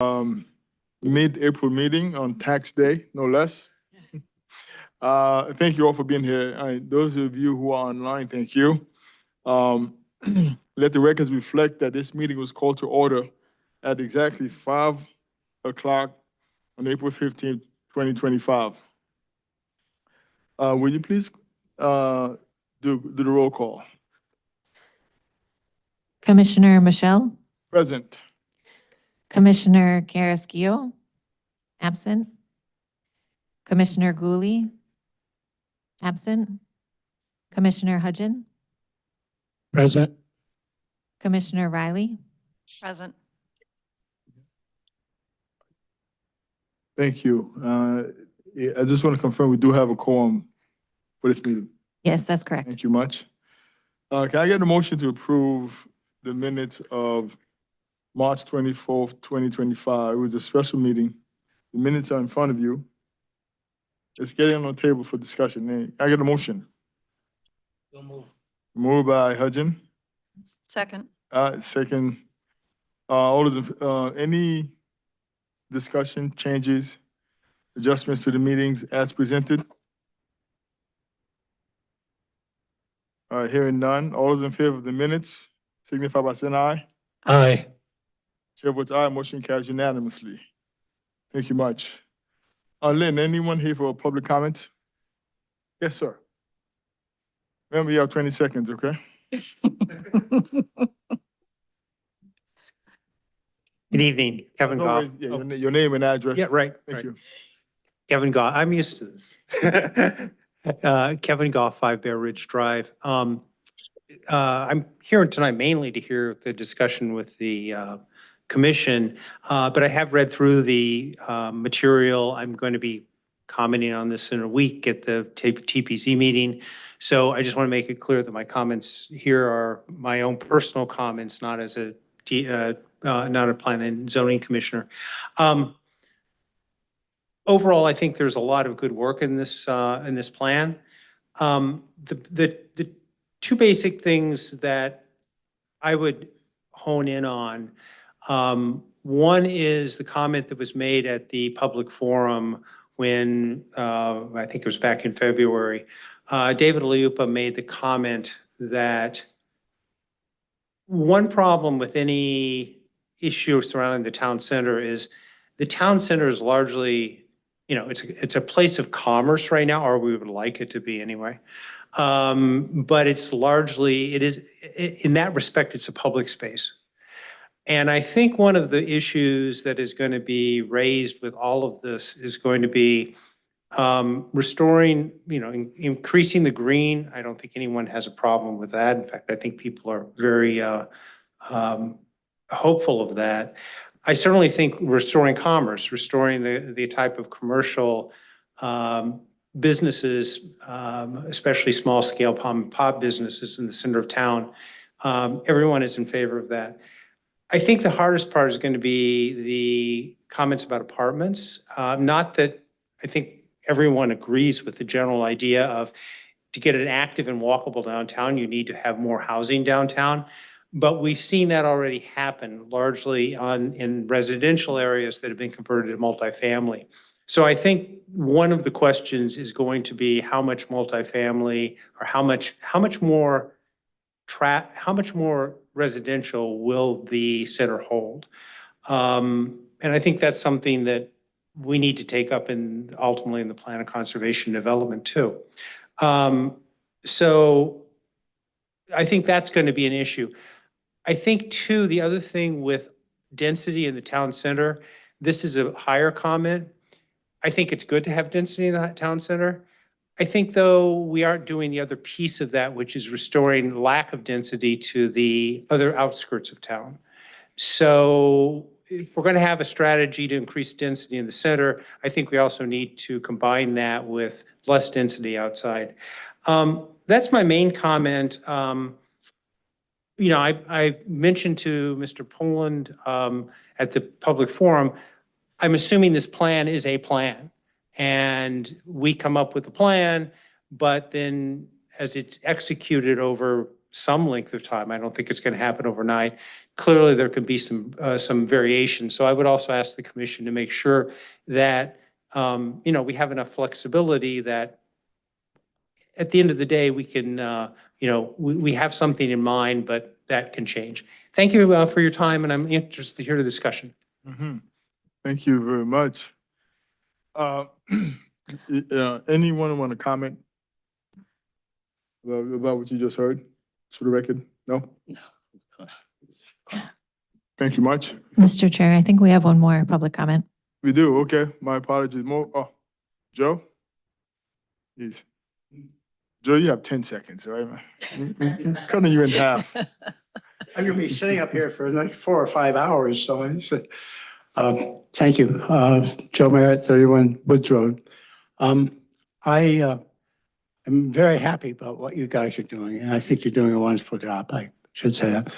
Mid-April meeting on tax day, no less. Thank you all for being here. Those of you who are online, thank you. Let the records reflect that this meeting was called to order at exactly 5 o'clock on April 15th, 2025. Will you please do the roll call? Commissioner Michelle, Present. Commissioner Carrasquillo, absent. Commissioner Gooley, absent. Commissioner Hudgen, Present. Commissioner Riley, Present. Thank you. I just want to confirm we do have a quorum for this meeting. yes, that's correct. Thank you much. Can I get a motion to approve the minutes of March 24th, 2025? It was a special meeting. The minutes are in front of you. Let's get it on the table for discussion. Can I get a motion? So move. Moved by Hudgen. Second. Second. All those, any discussion, changes, adjustments to the meetings as presented? All right, hearing none. All those in favor of the minutes signify by saying aye. Aye. Chair votes aye, motion carries unanimously. Thank you much. Lynn, anyone here for public comment? Yes, sir. Remember, you have 20 seconds, okay? Good evening, Kevin As Goff. always, yeah, your name and address. Yeah, right. Thank right. you. Kevin Goff, I'm used to this. Kevin Goff, 5 Bear Ridge Drive. I'm here tonight mainly to hear the discussion with the commission, but I have read through the material. I'm going to be commenting on this in a week at the TPC meeting. So I just want to make it clear that my comments here are my own personal comments, not as a not a plan and zoning commissioner. Overall, I think there's a lot of good work in this plan. The two basic things that I would hone in on. One is the comment that was made at the public forum when I think it was back in February. David Liupa made the comment that one problem with any issue surrounding the town center is the town center is largely, you know, it's a place of commerce right now, or we would like it to be anyway. But it's largely, it is, in that respect, it's a public space. And I think one of the issues that is going to be raised with all of this is going to be restoring, you know, increasing the green. I don't think anyone has a problem with that. In fact, I think people are very hopeful of that. I certainly think restoring commerce, restoring the type of commercial businesses, especially small scale mom and pop businesses in the center of town, everyone is in favor of that. I think the hardest part is going to be the comments about apartments. Not that I think everyone agrees with the general idea of to get an active and walkable downtown, you need to have more housing downtown. But we've seen that already happen largely in residential areas that have been converted to multifamily. So I think one of the questions is going to be how much multifamily or how much more residential will the center hold? And I think that's something that we need to take up ultimately in the plan of conservation development too. So I think that's going to be an issue. I think too, the other thing with density in the town center, this is a higher comment. I think it's good to have density in the town center. I think though we aren't doing the other piece of that, which is restoring lack of density to the other outskirts of town. So if we're going to have a strategy to increase density in the center, I think we also need to combine that with less density outside. That's my main comment. You know, I mentioned to Mr. Poland at the public forum, I'm assuming this plan is a plan. And we come up with a plan, but then as it's executed over some length of time. I don't think it's going to happen overnight. Clearly, there could be some variation. So I would also ask the commission to make sure that, we have enough flexibility that at the end of the day, we can, we have something in mind, but that can change. Thank you for your time, and I'm interested to hear the discussion. Mhm. Thank you very much. Anyone want to comment about what you just heard for the record? No? Thank you much. Mr. Chair, I think we have one more public comment. We do, okay. My apologies. Joe? Yes. Joe, you have 10 seconds, all right? Cutting you in half. I'm gonna be sitting up here for like 4 or 5 hours, so I said, thank you. Joe Merritt, 31 Woods Road. I am very happy about what you guys are doing, and I think you're doing a wonderful job. I should say that.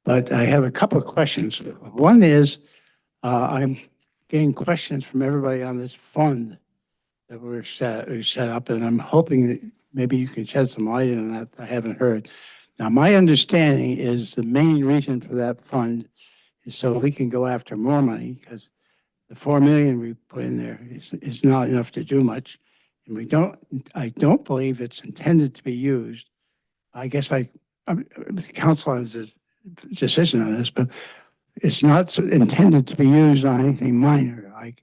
But I have a couple of questions. One is, I'm getting questions from everybody on this fund that we're set up, and I'm hoping that maybe you can shed some light on that I haven't heard. Now, my understanding is the main reason for that fund is so we can go after more money, because the 4 million we put in there is not enough to do much. And I don't believe it's intended to be used. I guess the council has a decision on this, but it's not intended to be used on anything minor. Like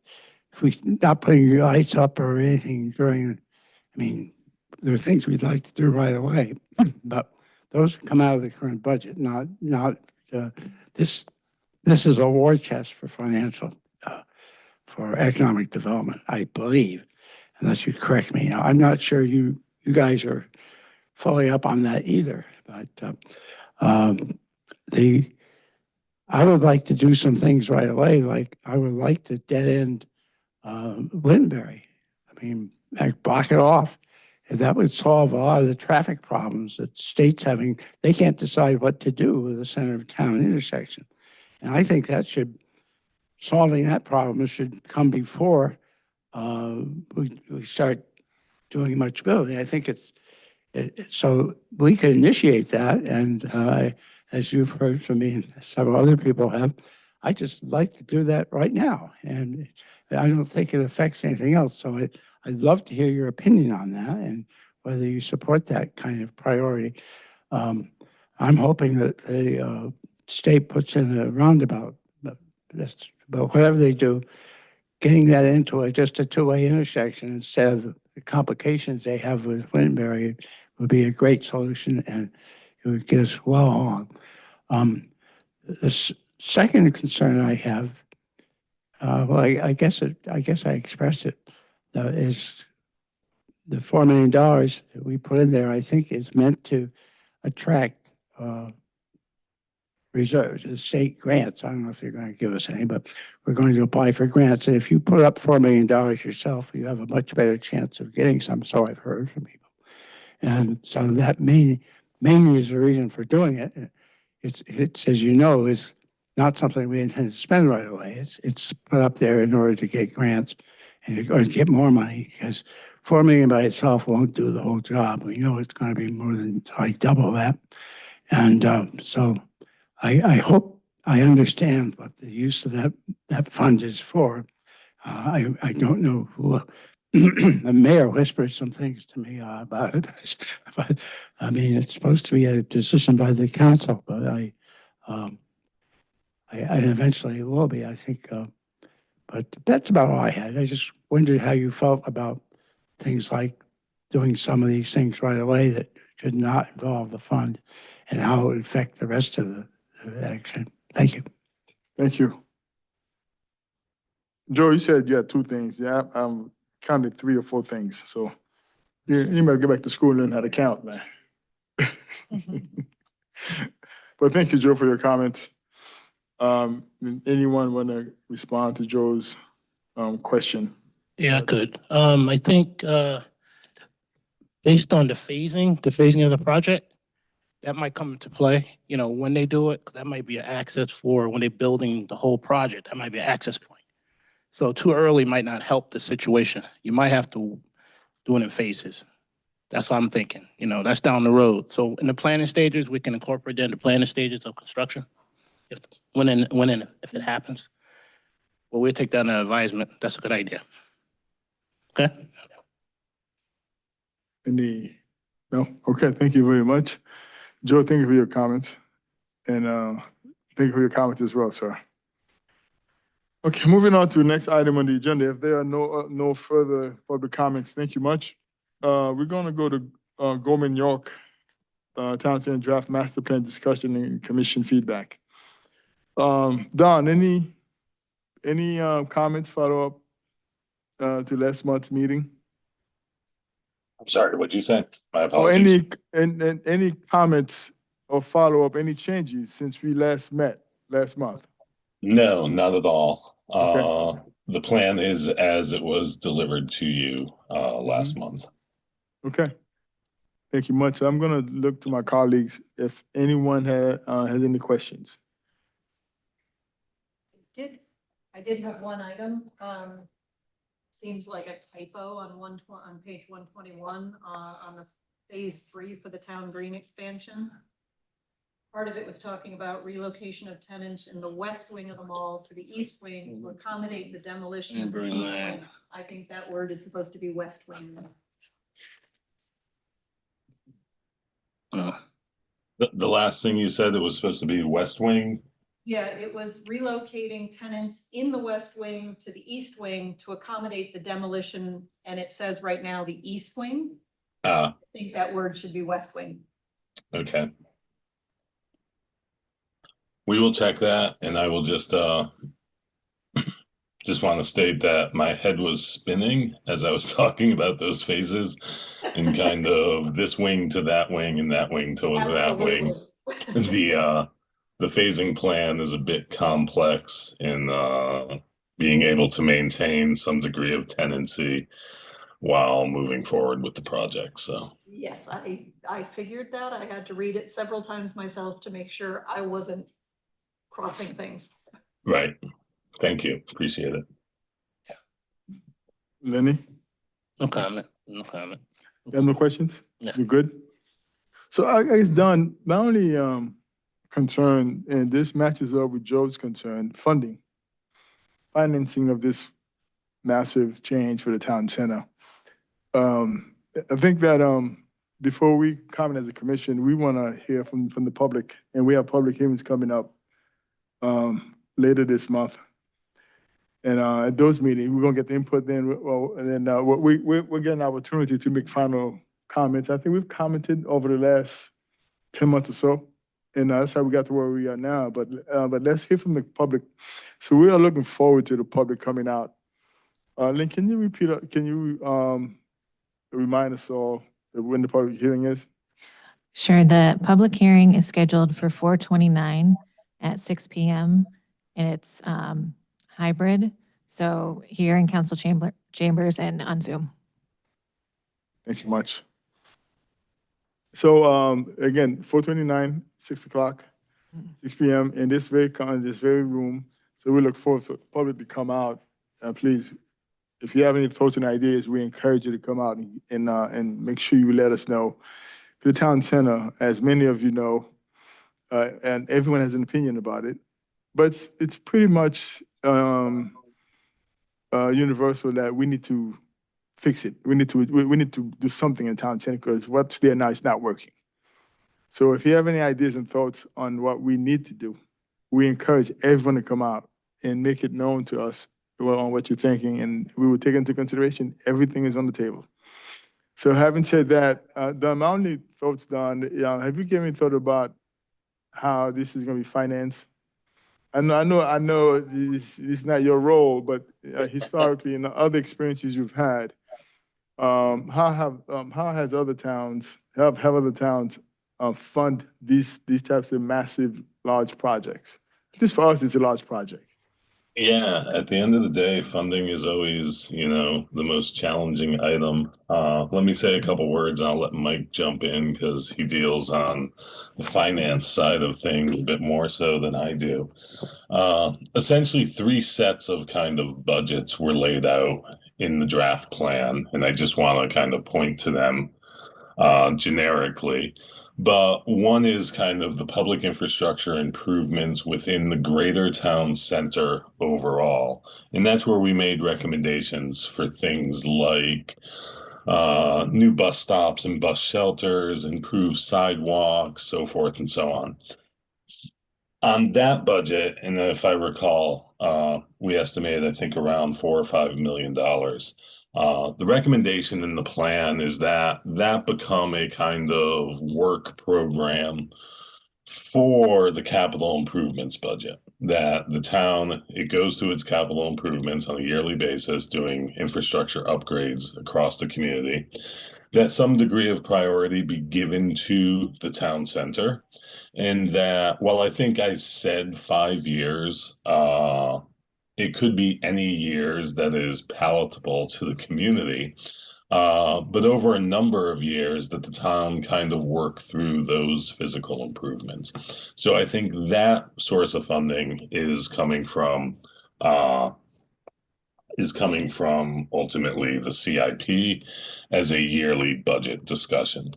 if we not putting your lights up or anything during, there are things we'd like to do right away, but those come out of the current budget, not this. This is a war chest for financial, for economic development, I believe, unless you correct me. Now, I'm not sure you guys are fully up on that either, but I would like to do some things right away. Like I would like to dead end Wittenberry. Block it off. And that would solve a lot of the traffic problems that state's having. They can't decide what to do with the center of town intersection. And I think solving that problem should come before we start doing much building. I think so we could initiate that. And as you've heard from me and several other people have, I just like to do that right now. And I don't think it affects anything else. So I'd love to hear your opinion on that and whether you support that kind of priority. I'm hoping that the state puts in a roundabout, but whatever they do, getting that into just a two-way intersection instead of the complications they have with Wittenberry would be a great solution, and it would get us well on. The second concern I have, I guess I expressed it, is the $4 million that we put in there, I think is meant to attract reserves, state grants. I don't know if you're going to give us any, but we're going to apply for grants. And if you put up $4 million yourself, you have a much better chance of getting some. So I've heard from people. And so that mainly is the reason for doing it. It's as you know, is not something we intend to spend right away. It's put up there in order to get grants or get more money, because $4 million by itself won't do the whole job. We know it's going to be more than like double that. And so I hope I understand what the use of that fund is for. I don't know who, the mayor whispered some things to me about it, but it's supposed to be a decision by the council, but I eventually it will be, I think. But that's about all I had. I just wondered how you felt about things like doing some of these things right away that should not involve the fund, and how it would affect the rest of the action. Thank you. Thank you. Joe, you said you had two things. Yeah, I counted 3 or 4 things. So you might get back to school and learn how to count, man. But thank you, Joe, for your comments. Anyone want to respond to Joe's question? Yeah, I could. I think based on the phasing of the project, that might come into play. When they do it, that might be an access for when they're building the whole project. That might be an access point. So too early might not help the situation. You might have to do it in phases. That's what I'm thinking, that's down the road. So in the planning stages, we can incorporate that in the planning stages of construction. If, if it happens. Well, we'll take that under advisement. That's a good idea. Okay? No? Okay, thank you very much. Joe, thank you for your comments. And thank you for your comments as well, sir. Okay, moving on to the next item on the agenda. If there are no further public comments, thank you much. We're gonna go to Goldman York, Town Center Draft Master Plan Discussion and Commission Feedback. Don, any comments, follow up to last month's meeting? I'm sorry, what'd you say? My Or apologies. any comments or follow up, any changes since we last met last month? No, not at all. Okay. The plan is as it was delivered to you last month. Okay. Thank you much. I'm gonna look to my colleagues if anyone has any questions. I did have one item. Seems like a typo on page 121, on the phase 3 for the town green expansion. Part of it was talking about relocation of tenants in the west wing of the mall to the east wing to accommodate the demolition of the east wing. I think that word is supposed to be west wing. The last thing you said, it was supposed to be West Wing. Yeah, it was relocating tenants in the west wing to the east wing to accommodate the demolition, and it says right now the east wing. I think that word should be west wing. Okay. We will check that, and I will just want to state that my head was spinning as I was talking about those phases and kind of this wing to that wing and that wing to that wing. The phasing plan is a bit complex in being able to maintain some degree of tenancy while moving forward with the project. So Yes, I figured that. I had to read it several times myself to make sure I wasn't crossing things. right. Thank you. Appreciate it. Lenny, No comment. No comment. you have no questions? No. You good? So I guess, Don, my only concern, and this matches up with Joe's concern, financing of this massive change for the town center. I think that before we comment as a commission, we want to hear from the public, and we have public hearings coming up later this month. And at those meetings, we're gonna get the input then, well, and then we're getting an opportunity to make final comments. I think we've commented over the last 10 months or so, and that's how we got to where we are now. But let's hear from the public. So we are looking forward to the public coming out. Lynn, can you repeat? Can you remind us all when the public hearing is? Sure. The public hearing is scheduled for 4/29 at 6 p.m. and it's hybrid. So here in council chambers and on Zoom. Thank you much. So again, 4/29, 6 o'clock, 6 p.m. in this very room. So we look forward for the public to come out. Please, if you have any thoughts and ideas, we encourage you to come out and make sure you let us know. For the town center, as many of you know, and everyone has an opinion about it, but it's pretty much universal that we need to fix it. We need to do something in town center because what's there now is not working. So if you have any ideas and thoughts on what we need to do, we encourage everyone to come out and make it known to us on what you're thinking, and we will take into consideration everything is on the table. So having said that, Don, my only thoughts, Don, have you given any thought about how this is going to be financed? I know it's not your role, but historically, in the other experiences you've had, how has other towns fund these types of massive, large projects? This for us, it's a large project. Yeah, at the end of the day, funding is always, the most challenging item. Let me say a couple words. I'll let Mike jump in because he deals on the finance side of things a bit more so than I do. Essentially, 3 sets of kind of budgets were laid out in the draft plan, and I just want to kind of point to them generically. But one is kind of the public infrastructure improvements within the greater town center overall. And that's where we made recommendations for things like new bus stops and bus shelters, improved sidewalks, so forth and so on. On that budget, and if I recall, we estimated, I think, around $4 or $5 million. The recommendation in the plan is that that become a kind of work program for the capital improvements budget. That the town, it goes to its capital improvements on a yearly basis, doing infrastructure upgrades across the community. That some degree of priority be given to the town center, and that while I think I said 5 years, it could be any years that is palatable to the community. But over a number of years that the town kind of work through those physical improvements. So I think that source of funding is coming from ultimately the CIP as a yearly budget discussion.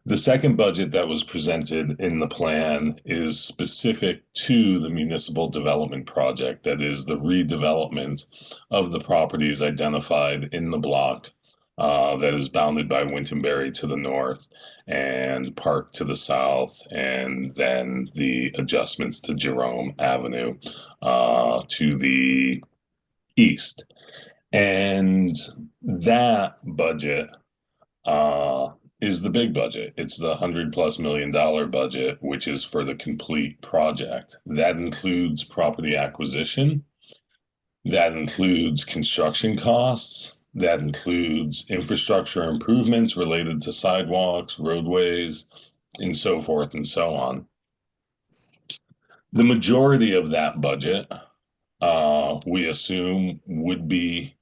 The second budget that was presented in the plan is specific to the municipal development project, that is the redevelopment of the properties identified in the block that is bounded by Wintonberry to the north and Park to the south, and then the adjustments to Jerome Avenue to the east. And that budget is the big budget. It's the $100+ million budget, which is for the complete project. That includes property acquisition. That includes construction costs. That includes infrastructure improvements related to sidewalks, roadways, and so forth and so on. The majority of that budget, we assume, would be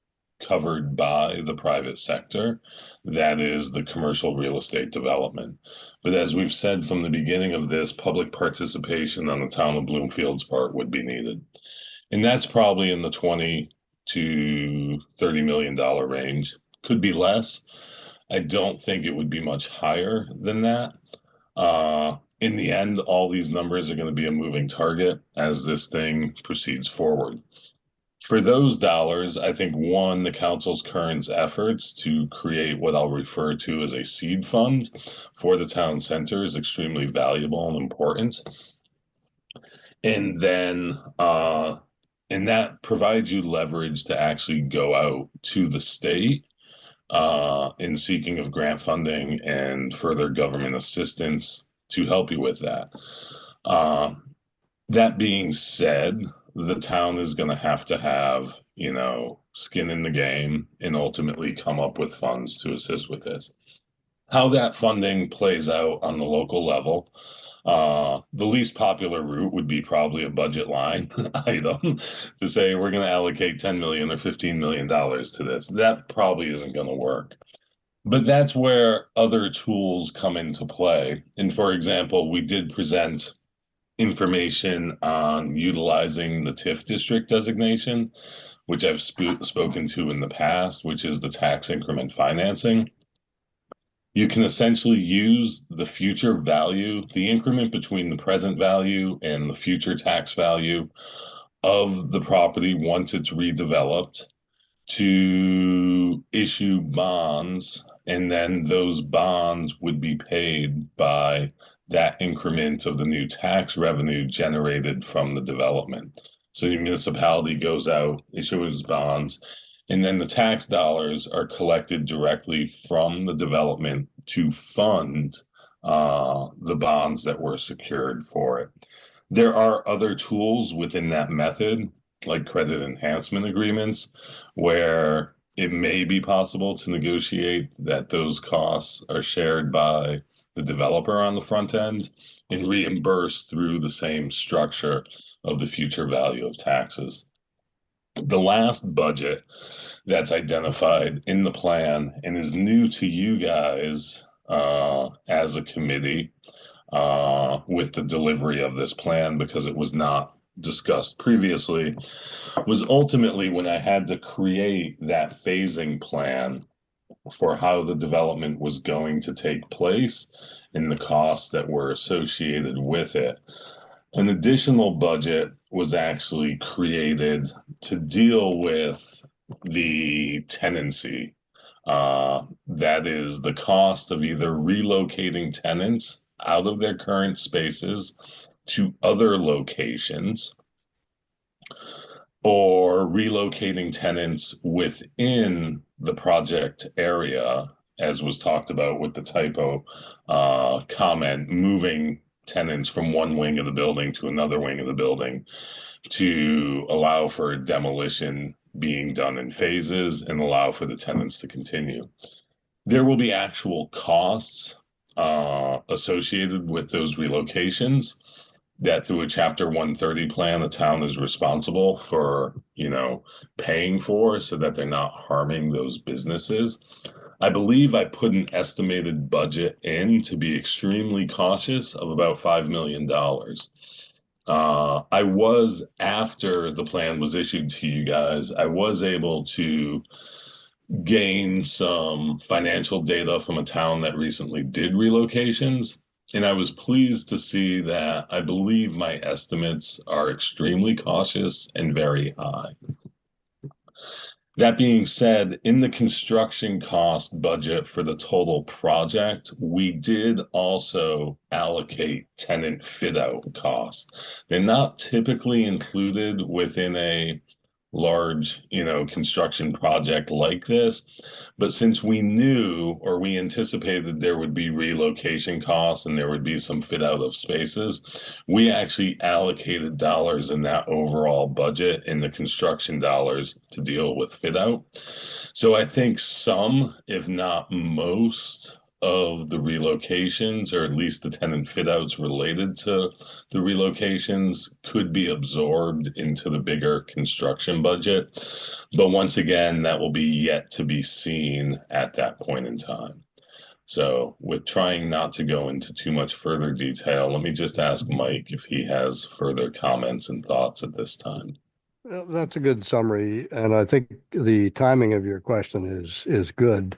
covered by the private sector, that is the commercial real estate development. But as we've said from the beginning of this, public participation on the town of Bloomfield's part would be needed. And that's probably in the $20 to $30 million range. Could be less. I don't think it would be much higher than that. In the end, all these numbers are going to be a moving target as this thing proceeds forward. For those dollars, I think one, the council's current efforts to create what I'll refer to as a seed fund for the town center is extremely valuable and important. And then, and that provides you leverage to actually go out to the state in seeking of grant funding and further government assistance to help you with that. That being said, the town is going to have, skin in the game and ultimately come up with funds to assist with this. How that funding plays out on the local level, the least popular route would be probably a budget line item to say we're going to allocate $10 million or $15 million to this. That probably isn't going to work. But that's where other tools come into play. And for example, we did present information on utilizing the TIF district designation, which I've spoken to in the past, which is the tax increment financing. You can essentially use the future value, the increment between the present value and the future tax value of the property once it's redeveloped, to issue bonds, and then those bonds would be paid by that increment of the new tax revenue generated from the development. So the municipality goes out, issues bonds, and then the tax dollars are collected directly from the development to fund the bonds that were secured for it. There are other tools within that method, like credit enhancement agreements, where it may be possible to negotiate that those costs are shared by the developer on the front end and reimbursed through the same structure of the future value of taxes. The last budget that's identified in the plan and is new to you guys as a committee with the delivery of this plan, because it was not discussed previously, was ultimately when I had to create that phasing plan for how the development was going to take place and the costs that were associated with it. An additional budget was actually created to deal with the tenancy. That is the cost of either relocating tenants out of their current spaces to other locations or relocating tenants within the project area, as was talked about with the typo comment, moving tenants from one wing of the building to another wing of the building to allow for demolition being done in phases and allow for the tenants to continue. There will be actual costs associated with those relocations that through a Chapter 130 plan, the town is responsible for, paying for so that they're not harming those businesses. I believe I put an estimated budget in to be extremely cautious of about $5 million. I was, after the plan was issued to you guys, I was able to gain some financial data from a town that recently did relocations. And I was pleased to see that I believe my estimates are extremely cautious and very high. That being said, in the construction cost budget for the total project, we did also allocate tenant fit out costs. They're not typically included within a large, construction project like this. But since we knew or we anticipated there would be relocation costs and there would be some fit out of spaces, we actually allocated dollars in that overall budget in the construction dollars to deal with fit out. So I think some, if not most, of the relocations, or at least the tenant fit outs related to the relocations, could be absorbed into the bigger construction budget. But once again, that will be yet to be seen at that point in time. So with trying not to go into too much further detail, let me just ask Mike if he has further comments and thoughts at this time. Well, that's a good summary, and I think the timing of your question is good.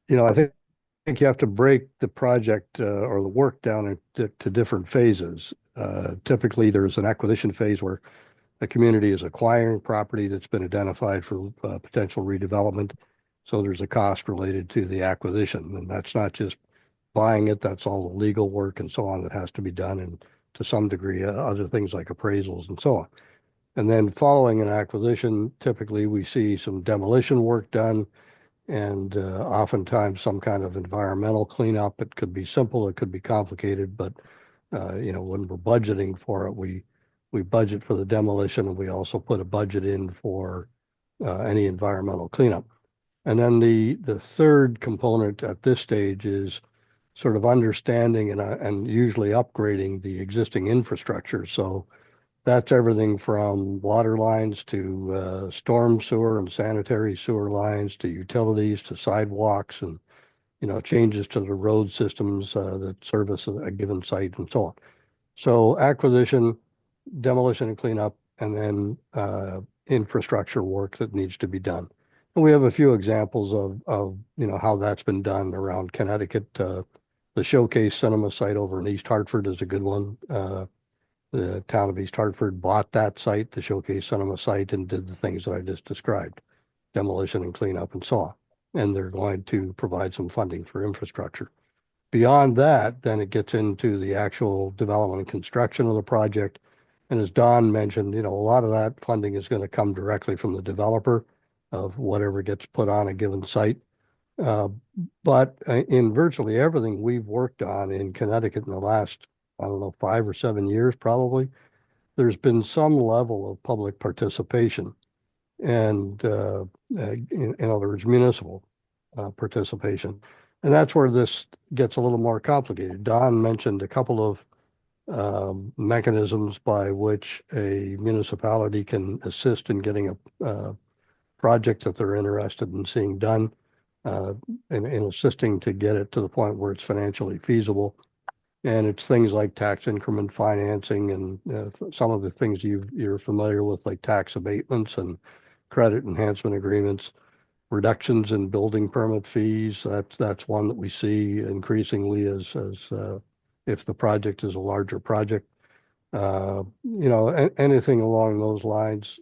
I think you have to break the project or the work down into different phases. Typically, there's an acquisition phase where a community is acquiring property that's been identified for potential redevelopment. So there's a cost related to the acquisition, and that's not just buying it, that's all the legal work and so on that has to be done, and to some degree, other things like appraisals and so on. And then following an acquisition, typically we see some demolition work done, and oftentimes some kind of environmental cleanup. It could be simple, it could be complicated, but when we're budgeting for it, we budget for the demolition, and we also put a budget in for any environmental cleanup. And then the third component at this stage is sort of understanding and usually upgrading the existing infrastructure. So that's everything from water lines to storm sewer and sanitary sewer lines to utilities to sidewalks and changes to the road systems that service a given site and so on. So acquisition, demolition and cleanup, and then infrastructure work that needs to be done. And we have a few examples of how that's been done around Connecticut. The Showcase Cinema site over in East Hartford is a good one. The town of East Hartford bought that site, the Showcase Cinema site, and did the things that I just described, demolition and cleanup and so on. And they're going to provide some funding for infrastructure. Beyond that, then it gets into the actual development and construction of the project. And as Don mentioned, a lot of that funding is going to come directly from the developer of whatever gets put on a given site. But in virtually everything we've worked on in Connecticut in the last, 5 or 7 years probably, there's been some level of public participation and, in other words, municipal participation. And that's where this gets a little more complicated. Don mentioned a couple of mechanisms by which a municipality can assist in getting a project that they're interested in seeing done, and assisting to get it to the point where it's financially feasible. And it's things like tax increment financing and some of the things you're familiar with, like tax abatements and credit enhancement agreements. reductions in building permit fees. That's one that we see increasingly as if the project is a larger project. Anything along those lines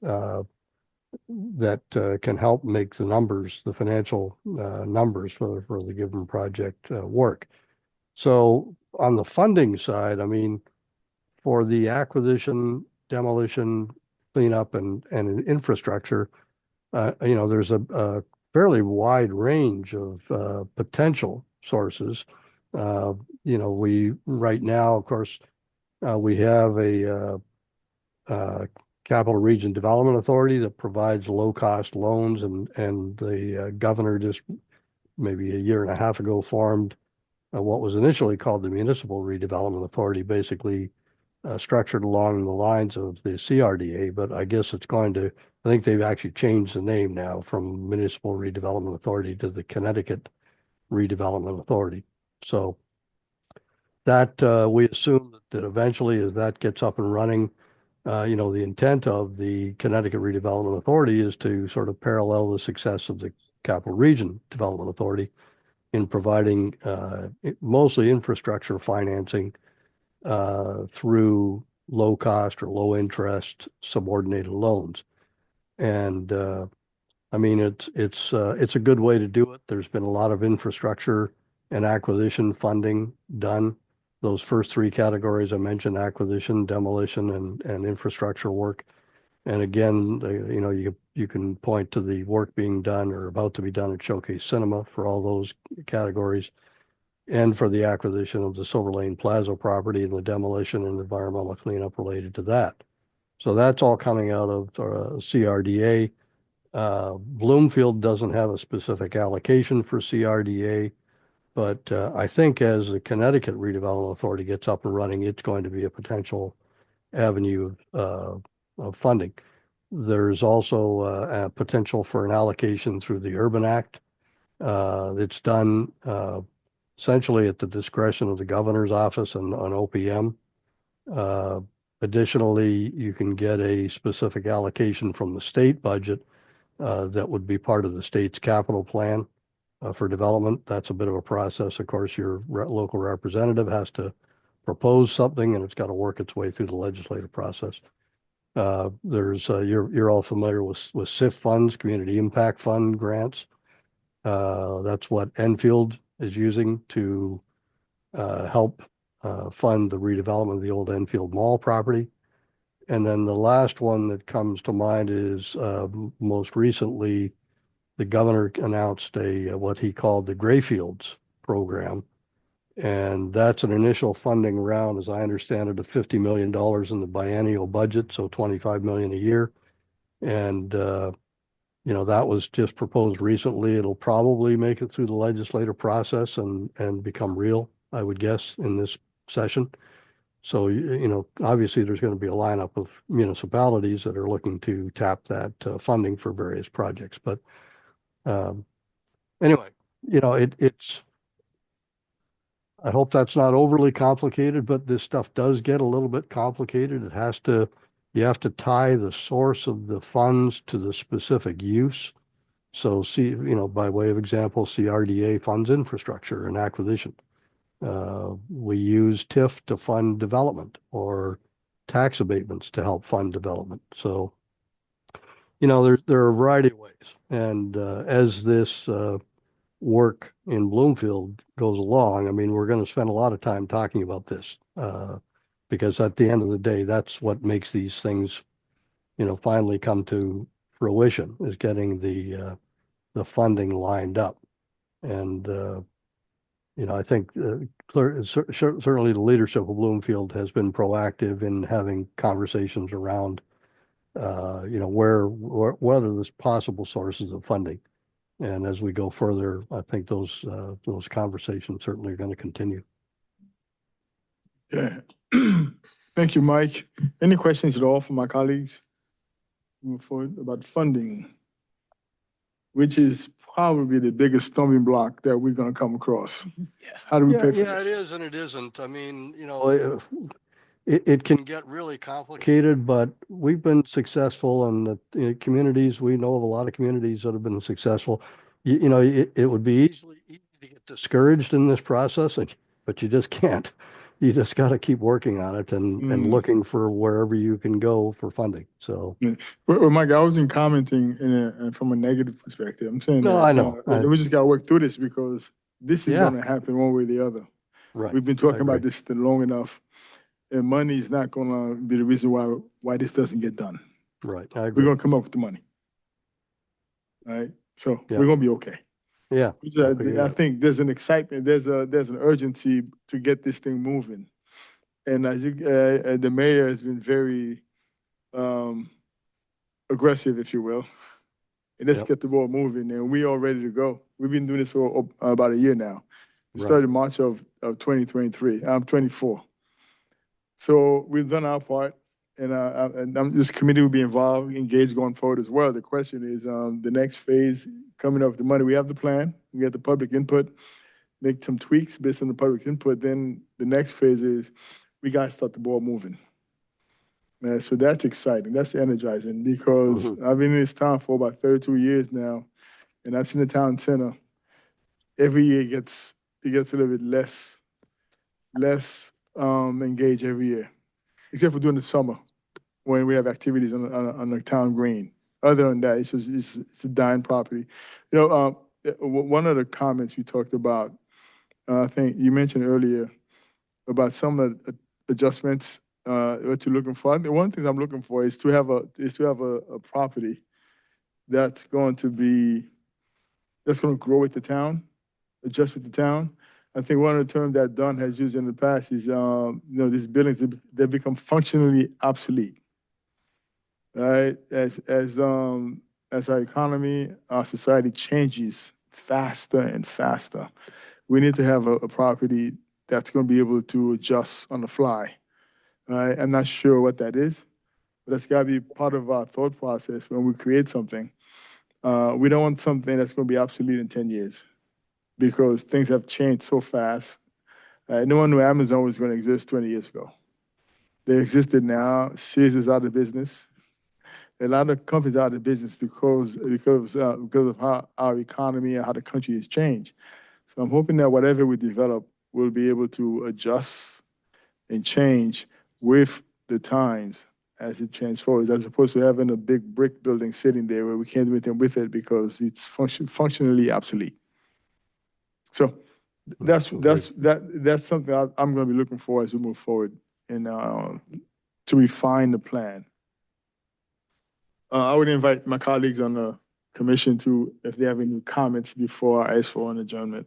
that can help make the numbers, the financial numbers for the given project work. So on the funding side, I mean, for the acquisition, demolition, cleanup, and infrastructure, there's a fairly wide range of potential sources. We right now, of course, we have a Capital Region Development Authority that provides low-cost loans, and the governor just maybe a year and a half ago formed what was initially called the Municipal Redevelopment Authority, basically structured along the lines of the CRDA, but I guess I think they've actually changed the name now from Municipal Redevelopment Authority to the Connecticut Redevelopment Authority. So that we assume that eventually as that gets up and running, the intent of the Connecticut Redevelopment Authority is to sort of parallel the success of the Capital Region Development Authority in providing mostly infrastructure financing through low cost or low interest subordinated loans. And I mean, it's a good way to do it. There's been a lot of infrastructure and acquisition funding done. Those first three categories I mentioned: acquisition, demolition, and infrastructure work. And again, you can point to the work being done or about to be done at Showcase Cinema for all those categories, and for the acquisition of the Silver Lane Plaza property and the demolition and environmental cleanup related to that. So that's all coming out of CRDA. Bloomfield doesn't have a specific allocation for CRDA, but I think as the Connecticut Redevelopment Authority gets up and running, it's going to be a potential avenue of funding. There's also a potential for an allocation through the Urban Act. It's done essentially at the discretion of the governor's office and on OPM. Additionally, you can get a specific allocation from the state budget that would be part of the state's capital plan for development. That's a bit of a process. Of course, your local representative has to propose something, and it's got to work its way through the legislative process. You're all familiar with SIF funds, Community Impact Fund grants. That's what Enfield is using to help fund the redevelopment of the old Enfield Mall property. And then the last one that comes to mind is most recently, the governor announced what he called the Grayfields program. And that's an initial funding round, as I understand it, of $50 million in the biennial budget, so $25 million a year. And that was just proposed recently. It'll probably make it through the legislative process and become real, I would guess, in this session. So, obviously there's going to be a lineup of municipalities that are looking to tap that funding for various projects. But anyway, I hope that's not overly complicated, but this stuff does get a little bit complicated. You have to tie the source of the funds to the specific use. So by way of example, CRDA funds infrastructure and acquisition. We use TIF to fund development or tax abatements to help fund development. So, there are a variety of ways. And as this work in Bloomfield goes along, I mean, we're going to spend a lot of time talking about this because at the end of the day, that's what makes these things, finally come to fruition, is getting the funding lined up. And I think certainly the leadership of Bloomfield has been proactive in having conversations around, what are the possible sources of funding. And as we go further, I think those conversations certainly are going to continue. Yeah. Thank you, Mike. Any questions at all from my colleagues? Move forward about funding, which is probably the biggest stumbling block that we're going to come across. How do we pay for this? Yeah, it is and it isn't. I mean, it can get really complicated, but we've been successful in the communities. We know of a lot of communities that have been successful. It would be easy to get discouraged in this process, but you just can't. You just got to keep working on it and looking for wherever you can go for funding. So, Yeah. Well, Mike, I wasn't commenting from a negative perspective. I'm saying no, that I know. we just got to work through this because this is Yeah. going to happen one way or the other. Right. We've been I talking about agree. this long enough, and money is not going to be the reason why this doesn't get done. Right. I We're agree. going to come up with the money. All right. So Yeah. we're going to be okay. Yeah. I think there's an excitement, there's an urgency to get this thing moving. And as the mayor has been very aggressive, if you will. And let's Yep. get the ball moving, and we are ready to go. We've been doing this for about a year now. We Right. started March of 2023. I'm 24. So we've done our part, and this committee will be involved, engaged going forward as well. The question is the next phase coming up with the money. We have the plan. We get the public input, make some tweaks based on the public input. Then the next phase is we got to start the ball moving. So that's exciting. That's energizing because I've been in this town for about 32 years now, and I've seen the town center. Every year it gets a little bit less engaged every year, except for during the summer when we have activities on the town green. Other than that, it's a dying property. One of the comments you talked about, I think you mentioned earlier about some of the adjustments what you're looking for. I think one of the things I'm looking for is to have a property that's going to grow with the town, adjust with the town. I think one of the terms that Don has used in the past is these buildings they become functionally obsolete. Right? As our economy, our society changes faster and faster, we need to have a property that's going to be able to adjust on the fly. I'm not sure what that is, but that's got to be part of our thought process when we create something. We don't want something that's going to be obsolete in 10 years because things have changed so fast. No one knew Amazon was going to exist 20 years ago. They existed now. Sears is out of business. A lot of companies are out of business because of how our economy and how the country has changed. So I'm hoping that whatever we develop, we'll be able to adjust and change with the times as it transforms, as opposed to having a big brick building sitting there where we can't do anything with it because it's functionally obsolete. So that's something I'm going to be looking for as we move forward and to refine the plan. I would invite my colleagues on the commission if they have any comments before I ask for an adjournment.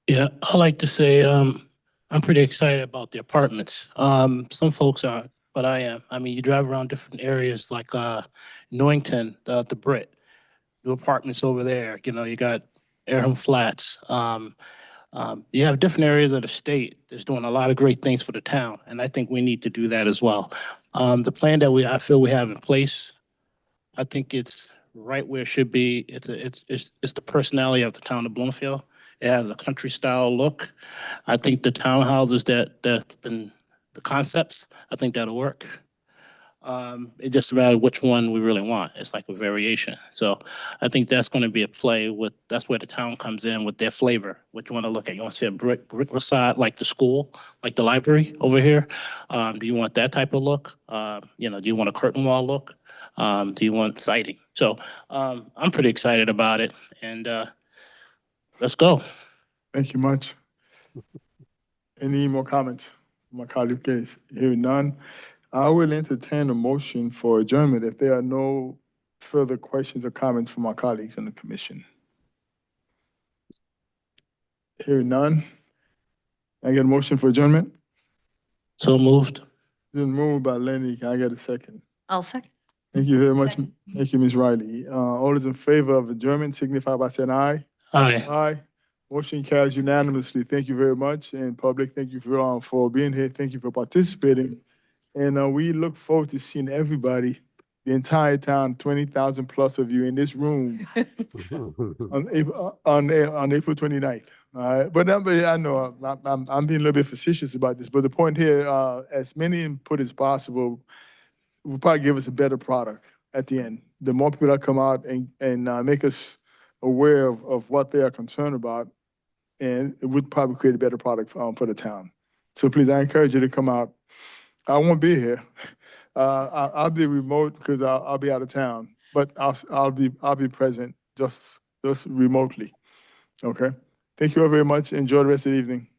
Yeah, I like to say, I'm pretty excited about the apartments. Some folks aren't, but I am. I mean, you drive around different areas like Newington, the Brit, new apartments over there. You got Airham Flats. You have different areas of the state that's doing a lot of great things for the town, and I think we need to do that as well. The plan that I feel we have in place, I think it's right where it should be. It's the personality of the town of Bloomfield. It has a country style look. I think the townhouses that's been the concepts, I think that'll work. It just about which one we really want. It's like a variation. So I think that's going to be a play that's where the town comes in with their flavor. What you want to look at? You want to see a brick facade like the school, like the library over here? Do you want that type of look? Do you want a curtain wall look? Do you want siding? So I'm pretty excited about it, and let's go. Thank you much. Any more comments? My colleague case, hearing none. I will entertain a motion for adjournment if there are no further questions or comments from our colleagues on the commission. Hearing none. I get a motion for adjournment? So moved. Been moved by Lenny. Can I get a second? I'll second. Thank you very much. Second. Thank you, Ms. Riley. All those in favor of adjournment signify by saying aye. Aye. Aye. Motion carries unanimously. Thank you very much. And public, thank you for being here. Thank you for participating. And we look forward to seeing everybody, the entire town, 20,000 plus of you in this room on April 29th. All right, but I know I'm being a little bit facetious about this, but the point here, as many input as possible will probably give us a better product at the end. The more people that come out and make us aware of what they are concerned about, and it would probably create a better product for the town. So please, I encourage you to come out. I won't be here. I'll be remote because I'll be out of town, but I'll be present just remotely. Okay. Thank you all very much. Enjoy the rest of the evening.